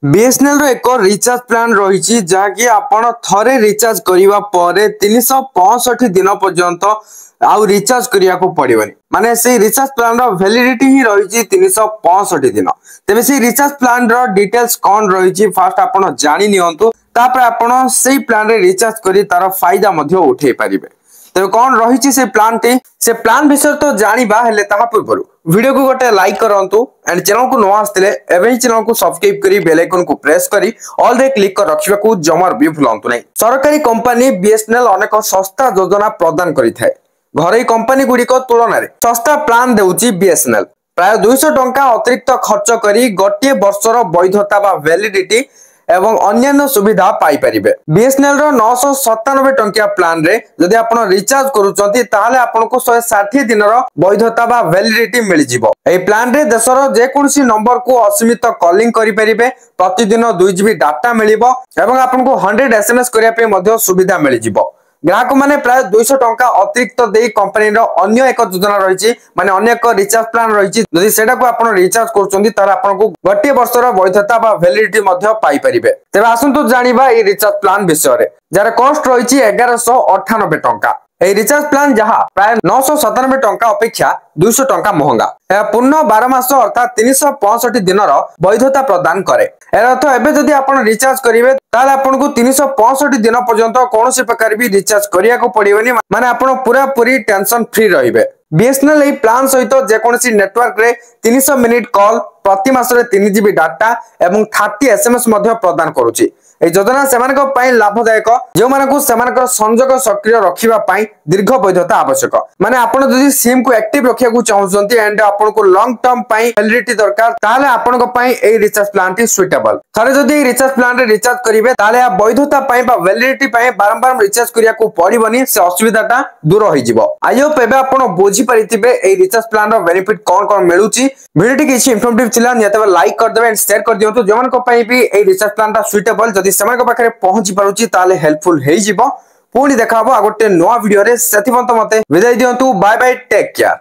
BSNL रो एक recharge plan रही जहाँकि आपण थरे रिचार्ज करने पर 365 दिन पर्यंत आउ रिचार्ज करिया को पड़िबनी माने से रिचार्ज प्लान रो वैलिडिटी ही रही 365 दिन। तेबे से रिचार्ज प्लान रो डिटेल्स कौन रही फास्ट आपण जानि नियंतु तापर आपण से प्लान रे रिचार्ज करी तार फायदा मध्य उठे पारिबे। तेबे कौन रही से प्लान विषय तो जानिबा हेले ताहा पूर्व वीडियो को गोटे लाइक करंतु एंड चैनल को नवा आस्तिले एबे ही चैनल को सब्सक्राइब करी बेल आइकन को प्रेस करी ऑल रे क्लिक कर रखिबा को जमर भी भूलंतु नै। सरकारी कंपनी बीएसएनएल अनेक सस्ता योजना प्रदान करि थाए। घरै कंपनी गुडी को तुलना रे सस्ता प्लान देउची बीएसएनएल। प्राय 200 टंका अतिरिक्त खर्च करी गोटे वर्षर वैधता बा वैलिडिटी एवं अन्यान्य सुविधा पाई परिबे। बीएसएनएल रो 997 टंकिया प्लान रे जदि आपण रिचार्ज करूचंती ताहाले आपनको 160 दिन रो वैधता बा वैलिडिटी मिल जिवो। एई प्लान रे देशर जे कोनसी नंबर को असीमित कॉलिंग करि परिबे, प्रतिदिन 2 जीबी डाटा मिलिबो एवं आपनको 100 एसएमएस करिया पे मध्य सुविधा मिल जिवो। ग्राहक माने प्राय 200 टंका अतिरिक्त देई कंपनी रो अन्य एक योजना रहिछि माने अन्य एक रिचार्ज प्लान रहिछि। जदि सेटा को आपण रिचार्ज करचंती तार आपनको गोटे वर्षर वैधता बा वैलिडिटी मध्य पाई परिबे। तेबे आसंतु जानिबा ए रिचार्ज प्लान विषय रे जार कॉस्ट रहिछि 1198 टंका। ए रिचार्ज प्लान जहा प्राय 997 टंका अपेक्षा 200 टंका महंगा। यह पूर्ण 12 मास अर्थात 365 दिन वैधता प्रदान करे। एर अर्थ एबे जदि आपण रिचार्ज करिवे ताले आपनको 365 दिन पर्यंत कोनोसी प्रकार भी रिचार्ज करिया को पड़िबनी माने आपण पूरा पूरी टेंशन फ्री रहिबे। बीएसएनएल ए प्लान सहित जे कोनोसी नेटवर्क रे 300 मिनिट कॉल प्रति मास रे 3 जीबी डाटा एवं 30 एसएमएस मध्य प्रदान करूची। ए योजना सेमानक पई लाभदायक जो मानकु सेमानक संजोग सक्रिय रखिबा पई दीर्घ वैधता आवश्यक। माने आपण जदि सिम को एक्टिव रखिया को चाहउछंती एंड आपण को लॉन्ग टर्म पई वैलिडिटी दरकार ताले आपनक पई ए रिचार्ज प्लान टी सुइटेबल। थरे जदि रिचार्ज प्लान रे रिचार्ज करिवे ताले आ वैधता पई बा वैलिडिटी पई बारंबार रिचार्ज करिया को पड़िबनी से असुविधाटा दूर होई जिवो। आई होप एबे आपण बुझी परिथिबे ए रिचार्ज प्लान रो बेनिफिट कोन मिलुची। वीडियो टी किछि इन्फॉर्मेटिव छिला नियतबे लाइक कर देबे एंड शेयर कर दियंतु जमन को पई भी ए रिचार्ज प्लान ता सुइटेबल जदि समय पाखे पहुंची पारुची ताले हेल्पफुल हेई जिवो। पुणी देखा हबो आ गोटे नवा वीडियो रे सेथिपंत मते विदाई दियंतु। Bye bye take care.